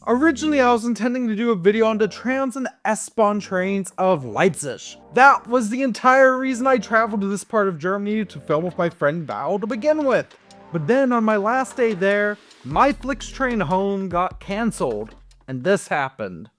Originally, I was intending to do a video on the trams and S-Bahn trains of Leipzig. That was the entire reason I traveled to this part of Germany to film with my friend Val to begin with. But then on my last day there, my Flixtrain home got cancelled, and this happened.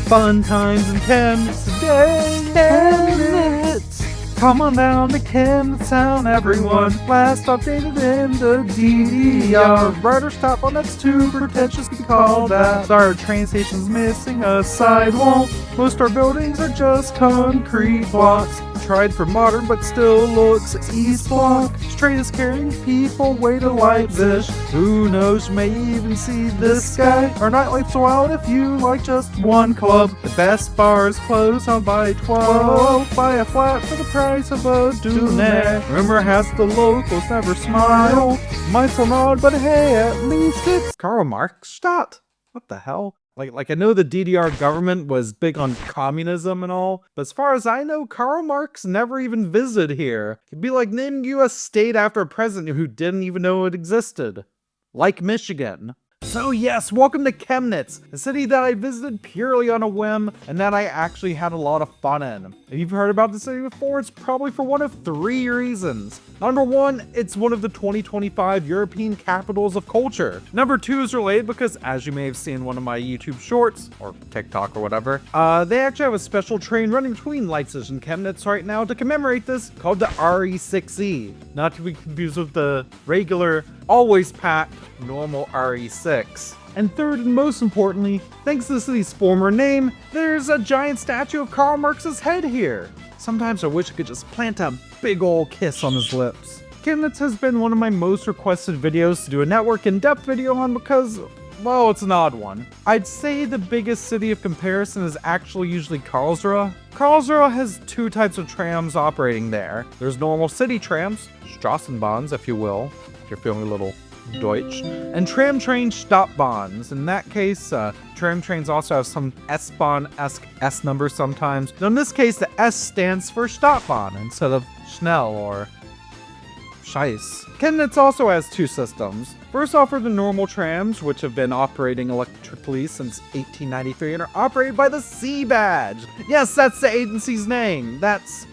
Fun times in Chemnitz today, Chemnitz. Come on down to Chemnitz town, everyone. Last updated in the DDR. Rider stop on that's too pretentious to be called that. Our train station's missing a sidewall. Most our buildings are just concrete blocks. Tried for modern but still looks East Block. Straight as carrying people way to Leipzig. Who knows, may even see this guy. Our nightlife's wild if you like just one club. The best bars close on by 12. Buy a flat for the price of a donet. Rumor has the locals never smile. Might still nod, but hey, at least it's Karl Marx Stadt. What the hell? Like I know the DDR government was big on communism and all, but as far as I know, Karl Marx never even visited here. It'd be like naming you a state after a president who didn't even know it existed. Like Michigan. So yes, welcome to Chemnitz, a city that I visited purely on a whim and that I actually had a lot of fun in. If you've heard about the city before, it's probably for one of three reasons. Number one, it's one of the 2025 European capitals of culture. Number two is related because, as you may have seen in one of my YouTube shorts, or TikTok or whatever, they actually have a special train running between Leipzig and Chemnitz right now to commemorate this, called the RE6E. Not to be confused with the regular, always packed, normal RE6. And third and most importantly, thanks to the city's former name, there's a giant statue of Karl Marx's head here. Sometimes I wish I could just plant a big ol' kiss on his lips. Chemnitz has been one of my most requested videos to do a network in-depth video on because, well, it's an odd one. I'd say the biggest city of comparison is actually usually Karlsruhe. Karlsruhe has two types of trams operating there. There's normal city trams, Straßenbahns if you will, if you're feeling a little Deutsch, and tram-train Stadtbahns. In that case, tram-trains also have some S-Bahn-esque S numbers sometimes. Now in this case, the S stands for Stadtbahn instead of Schnell or Scheiß. Chemnitz also has two systems. First off are the normal trams, which have been operating electrically since 1893 and are operated by the C badge. Yes, that's the agency's name. That's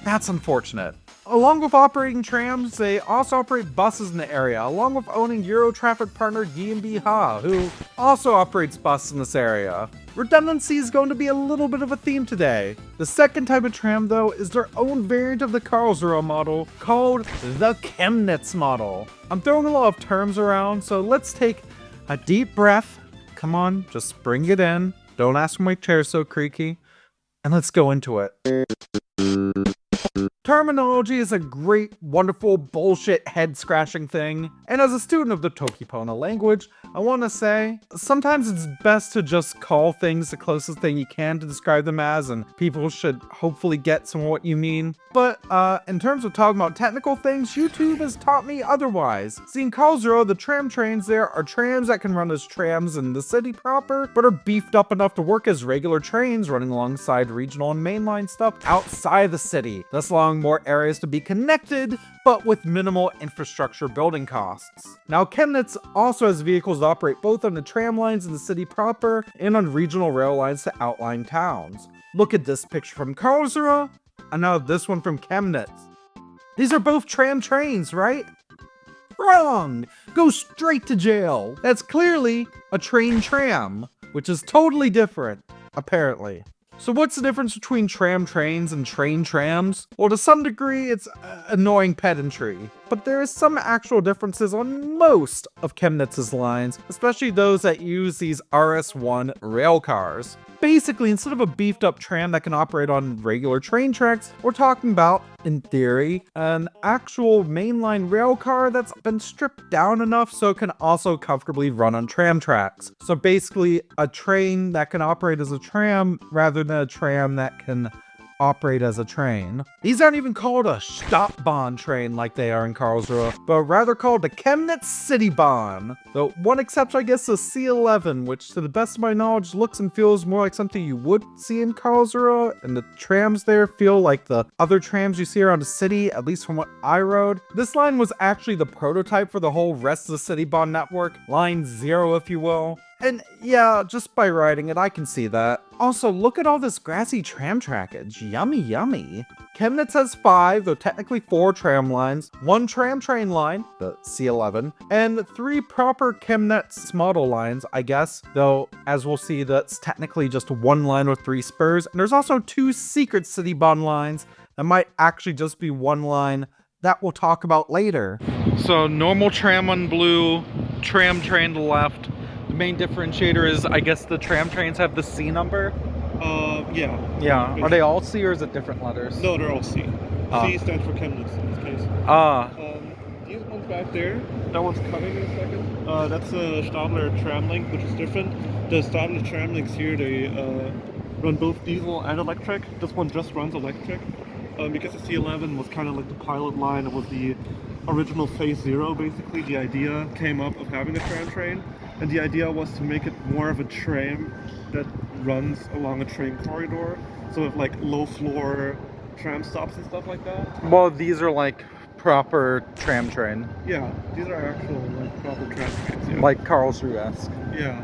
unfortunate. Along with operating trams, they also operate buses in the area, along with owning Eurotraffic partner GmbH, who also operates buses in this area. Redundancy is going to be a little bit of a theme today. The second type of tram, though, is their own variant of the Karlsruhe model, called the Chemnitz model. I'm throwing a lot of terms around, so let's take a deep breath. Come on, just bring it in. Don't ask why my chair's so creaky. And let's go into it. Terminology is a great, wonderful, bullshit, head-scratching thing, and as a student of the Tokipona language, I want to say, sometimes it's best to just call things the closest thing you can to describe them as, and people should hopefully get some of what you mean. But, in terms of talking about technical things, YouTube has taught me otherwise. See, in Karlsruhe, the tram trains there are trams that can run as trams in the city proper, but are beefed up enough to work as regular trains running alongside regional and mainline stuff outside the city, thus allowing more areas to be connected, but with minimal infrastructure building costs. Now, Chemnitz also has vehicles that operate both on the tram lines in the city proper and on regional rail lines to outlying towns. Look at this picture from Karlsruhe, and now this one from Chemnitz. These are both tram trains, right? Wrong! Go straight to jail! That's clearly a train-tram, which is totally different, apparently. So what's the difference between tram-trains and train-trams? Well, to some degree, it's annoying pedantry. But there is some actual differences on most of Chemnitz's lines, especially those that use these RS1 rail cars. Basically, instead of a beefed up tram that can operate on regular train tracks, we're talking about, in theory, an actual mainline rail car that's been stripped down enough so it can also comfortably run on tram tracks. So basically, a train that can operate as a tram rather than a tram that can operate as a train. These aren't even called a Stadtbahn train like they are in Karlsruhe, but rather called the Chemnitz CityBahn. Though one exception, I guess, is C11, which to the best of my knowledge looks and feels more like something you would see in Karlsruhe, and the trams there feel like the other trams you see around the city, at least from what I rode. This line was actually the prototype for the whole rest of the CityBahn network, line 0 if you will. And yeah, just by riding it, I can see that. Also, look at all this grassy tram trackage. Yummy, yummy. Chemnitz has 5, though technically 4 tram lines, 1 tram-train line, the C11, and 3 proper Chemnitz model lines, I guess, though as we'll see, that's technically just 1 line with 3 spurs, and there's also 2 secret CityBahn lines that might actually just be 1 line that we'll talk about later. So normal tram on blue, tram-train to left. The main differentiator is, I guess, the tram-trains have the C number? Yeah. Yeah. Basically. Are they all C or is it different letters? No, they're all C. C stands for Chemnitz in this case. These ones back there, that one's coming in a second. That's a Stadler tram link, which is different. The Stadler tram links here, they run both diesel and electric. This one just runs electric. Because the C11 was kind of like the pilot line, it was the original phase 0 basically. The idea came up of having a tram train, and the idea was to make it more of a tram that runs along a train corridor, so with like low floor tram stops and stuff like that. Well, these are like proper tram train. Yeah, these are actual like proper tram trains. Yeah. Like Karlsruhe-esque. Yeah.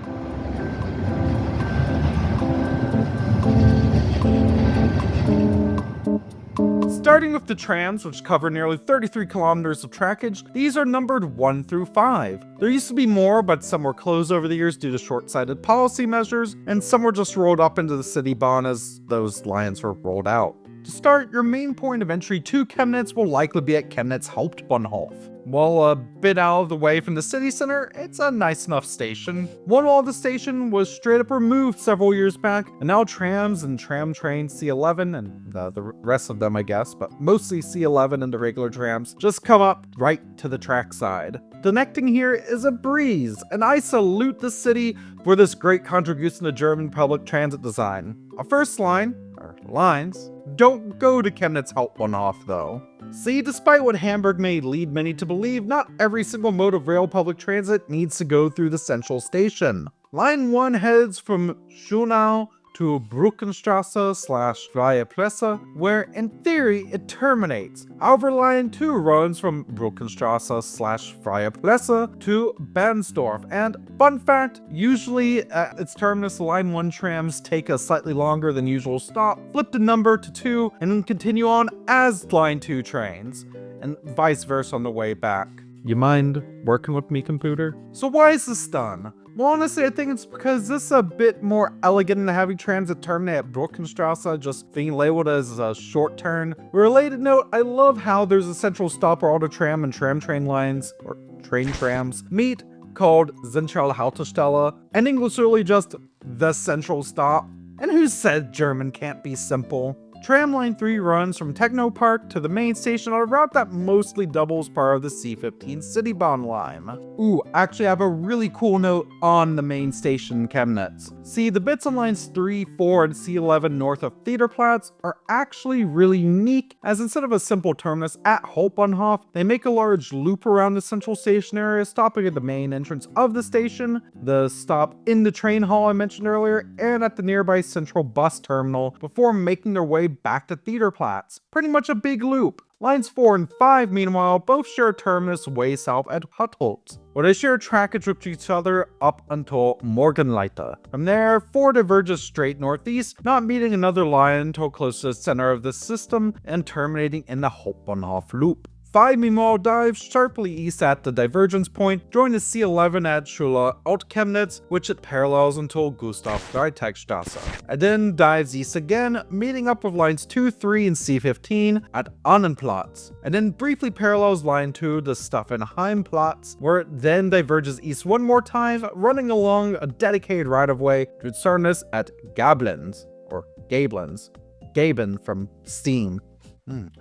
Starting with the trams, which cover nearly 33 kilometers of trackage, these are numbered 1 through 5. There used to be more, but some were closed over the years due to short-sighted policy measures, and some were just rolled up into the CityBahn as those lines were rolled out. To start, your main point of entry to Chemnitz will likely be at Chemnitz Hauptbahnhof. While a bit out of the way from the city center, it's a nice enough station. One wall of the station was straight up removed several years back, and now trams and Tram-Trains C11 and the rest of them, I guess, but mostly C11 and the regular trams, just come up right to the track side. Connecting here is a breeze, and I salute the city for this great contribution to German public transit design. Our first line, or lines, don't go to Chemnitz Hauptbahnhof though. See, despite what Hamburg may lead many to believe, not every single mode of rail public transit needs to go through the central station. Line 1 heads from Shoutout to Bruckenstrasse/Freie Presse, where in theory it terminates. However, line 2 runs from Bruckenstrasse/Freie Presse to Bernsdorf, and fun fact, usually at its terminus line 1 trams take a slightly longer than usual stop, flip the number to 2, and then continue on as line 2 trains, and vice versa on the way back. You mind working with me, computer? So why is this done? Well, honestly, I think it's because this is a bit more elegant than having transit terminate at Bruckenstrasse just being labeled as a short turn. Related note, I love how there's a central stop where all the tram and tram-train lines, or train-trams, meet, called Zentralhaltestelle, and English literally just the central stop. And who said German can't be simple? Tram Line 3 runs from Technopark to the main station on a route that mostly doubles part of the C15 CityBahn line. Ooh, actually I have a really cool note on the main station Chemnitz. See, the bits on lines 3, 4, and C11 north of Theaterplatz are actually really unique, as instead of a simple terminus at Hauptbahnhof, they make a large loop around the central station area, stopping at the main entrance of the station, the stop in the train hall I mentioned earlier, and at the nearby central bus terminal, before making their way back to Theaterplatz. Pretty much a big loop. Lines 4 and 5, meanwhile, both share a terminus way south at Hutholz, where they share trackage with each other up until Morgenleite. From there, 4 diverges straight northeast, not meeting another line until close to the center of the system and terminating in the Hauptbahnhof loop. 5 meanwhile dives sharply east at the divergence point, join the C11 at Schule Alt Chemnitz, which it parallels until Gustav Freitagstrasse, and then dives east again, meeting up with lines 2, 3, and C15 at Annenplatz, and then briefly parallels line 2 to Staffenheimplatz, where it then diverges east one more time, running along a dedicated right-of-way to its terminus at Gablens, or Gablens. Gaben from Steam.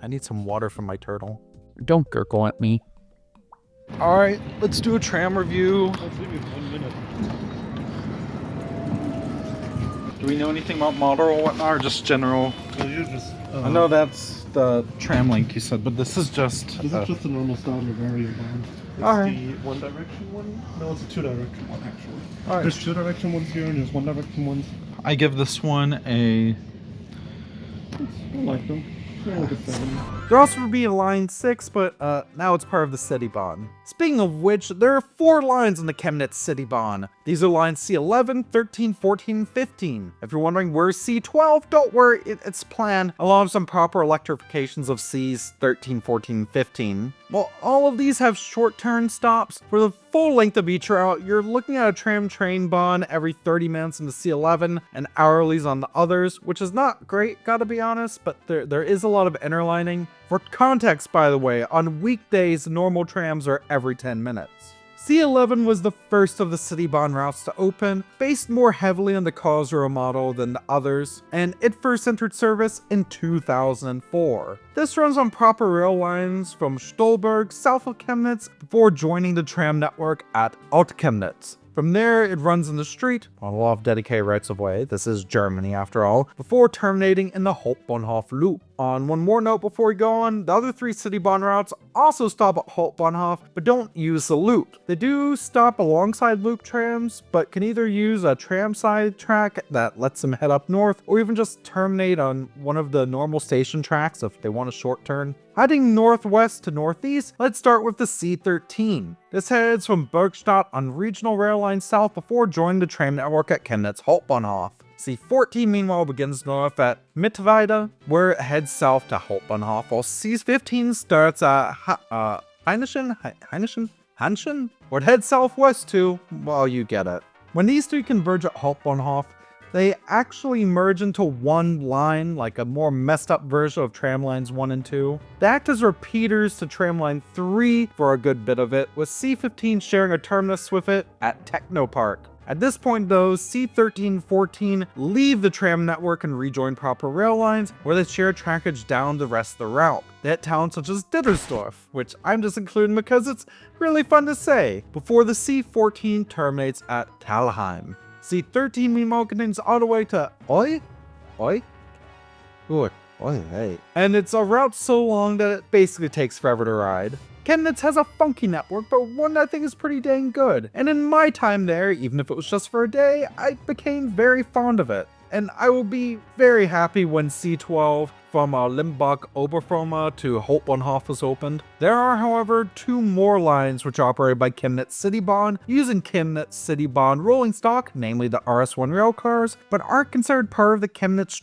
I need some water from my turtle. Don't gurgle at me. Alright, let's do a tram review. Let's leave it 1 minute. Do we know anything about model or whatnot, or just general So you're just. I know that's the tram link you said, but this is just. This is just a normal Stadler variant one. It's Alright. the one direction one? No, it's a two direction one actually. Alright. There's two direction ones here and there's one direction ones. I give this one a. I like them. They're like a 7. There also would be a line 6, but now it's part of the CityBahn. Speaking of which, there are 4 lines in the Chemnitz CityBahn. These are lines C11, 13, 14, and 15. If you're wondering where's C12, don't worry, it's planned, along with some proper electrifications of Cs 13, 14, and 15. While all of these have short turn stops, for the full length of each route, you're looking at a tram-train bond every 30 minutes in the C11 and hourlies on the others, which is not great, gotta be honest, but there is a lot of interlining. For context, by the way, on weekdays, normal trams are every 10 minutes. C11 was the first of the CityBahn routes to open, based more heavily on the Karlsruhe model than the others, and it first entered service in 2004. This runs on proper rail lines from Stolberg, south of Chemnitz, before joining the tram network at Alt-Chemnitz. From there, it runs in the street, on a lot of dedicated rights of way, this is Germany after all, before terminating in the Hauptbahnhof loop. On one more note before we go on, the other 3 CityBahn routes also stop at Hauptbahnhof, but don't use the loop. They do stop alongside loop trams, but can either use a tram side track that lets them head up north, or even just terminate on one of the normal station tracks if they want a short turn. Heading northwest to northeast, let's start with the C13. This heads from Bergstadt on regional rail line south before joining the tram network at Chemnitz Hauptbahnhof. C14 meanwhile begins north at Mittweida, where it heads south to Hauptbahnhof, while C15 starts at Hanschen, where it heads southwest to, well, you get it. When these 3 converge at Hauptbahnhof, they actually merge into one line, like a more messed up version of Tram Lines 1 and 2. They act as repeaters to Tram Line 3 for a good bit of it, with C15 sharing a terminus with it at Technopark. At this point though, C13 and 14 leave the tram network and rejoin proper rail lines, where they share trackage down the rest of the route. They hit towns such as Dittersdorf, which I'm just including because it's really fun to say, before the C14 terminates at Talheim. C13 meanwhile continues all the way to Oi? Hey. And it's a route so long that it basically takes forever to ride. Chemnitz has a funky network, but one that I think is pretty dang good. And in my time there, even if it was just for a day, I became very fond of it. And I will be very happy when C12 from Limbach Oberfirma to Hauptbahnhof is opened. There are, however, 2 more lines which are operated by Chemnitz CityBahn using Chemnitz CityBahn rolling stock, namely the RS1 rail cars, but aren't considered part of the Chemnitz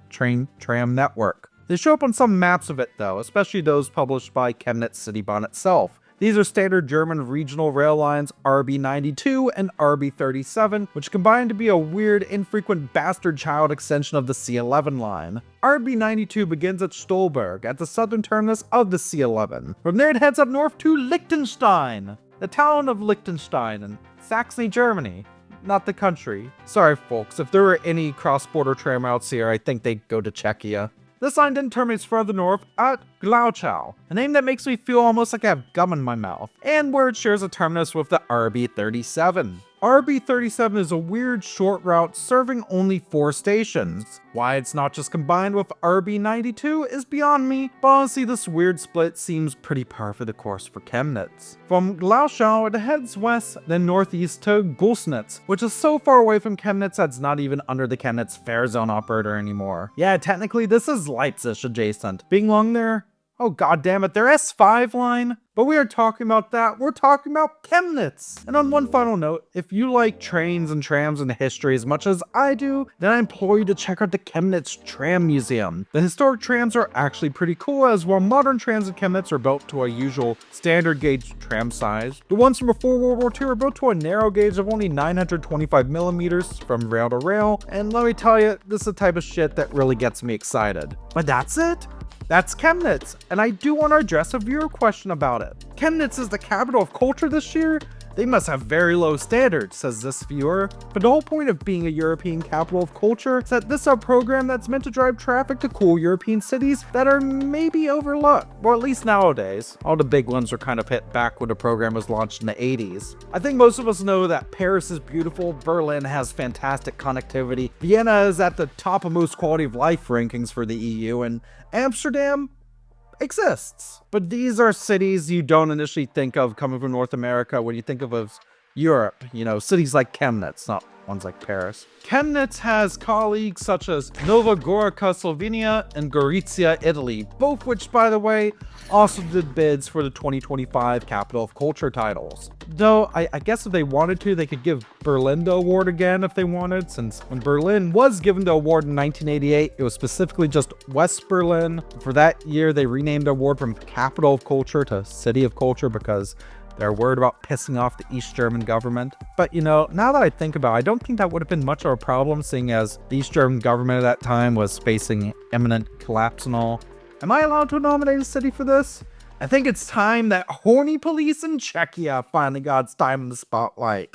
train-tram network. They show up on some maps of it though, especially those published by Chemnitz CityBahn itself. These are standard German regional rail lines RB92 and RB37, which combine to be a weird, infrequent bastard child extension of the C11 line. RB92 begins at Stolberg, at the southern terminus of the C11. From there it heads up north to Liechtenstein, the town of Liechtenstein in Saxony, Germany. Not the country. Sorry folks, if there were any cross-border tram routes here, I think they'd go to Czechia. This line then terminates further north at Glauchau, a name that makes me feel almost like I have gum in my mouth, and where it shares a terminus with the RB37. RB37 is a weird short route serving only 4 stations. Why it's not just combined with RB92 is beyond me, but honestly this weird split seems pretty par for the course for Chemnitz. From Glauchau it heads west, then northeast to Gulsnitz, which is so far away from Chemnitz that it's not even under the Chemnitz fare zone operator anymore. Yeah, technically this is Leipzig adjacent. Being long there, oh god damn it, their S5 line? But we are talking about that, we're talking about Chemnitz! And on one final note, if you like trains and trams and history as much as I do, then I implore you to check out the Chemnitz Tram Museum. The historic trams are actually pretty cool, as while modern trams in Chemnitz are built to a usual standard gauge tram size, the ones from before World War II are built to a narrow gauge of only 925 millimeters from rail to rail, and let me tell you, this is the type of shit that really gets me excited. But that's it? That's Chemnitz, and I do want to address a viewer question about it. Chemnitz is the capital of culture this year? They must have very low standards, says this viewer. But the whole point of being a European capital of culture is that this is a program that's meant to drive traffic to cool European cities that are maybe overlooked. Or at least nowadays. All the big ones were kind of hit back when the program was launched in the 80s. I think most of us know that Paris is beautiful, Berlin has fantastic connectivity, Vienna is at the top of most quality of life rankings for the EU, and Amsterdam exists. But these are cities you don't initially think of coming from North America when you think of Europe. You know, cities like Chemnitz, not ones like Paris. Chemnitz has colleagues such as Nova Gorica, Slovenia, and Gorizia, Italy, both which, by the way, also did bids for the 2025 Capital of Culture titles. Though, I guess if they wanted to, they could give Berlin the award again if they wanted, since when Berlin was given the award in 1988, it was specifically just West Berlin. For that year, they renamed the award from Capital of Culture to City of Culture because they're worried about pissing off the East German government. But you know, now that I think about it, I don't think that would have been much of a problem, seeing as the East German government at that time was facing imminent collapse and all. Am I allowed to nominate a city for this? I think it's time that horny police in Czechia finally got its time in the spotlight.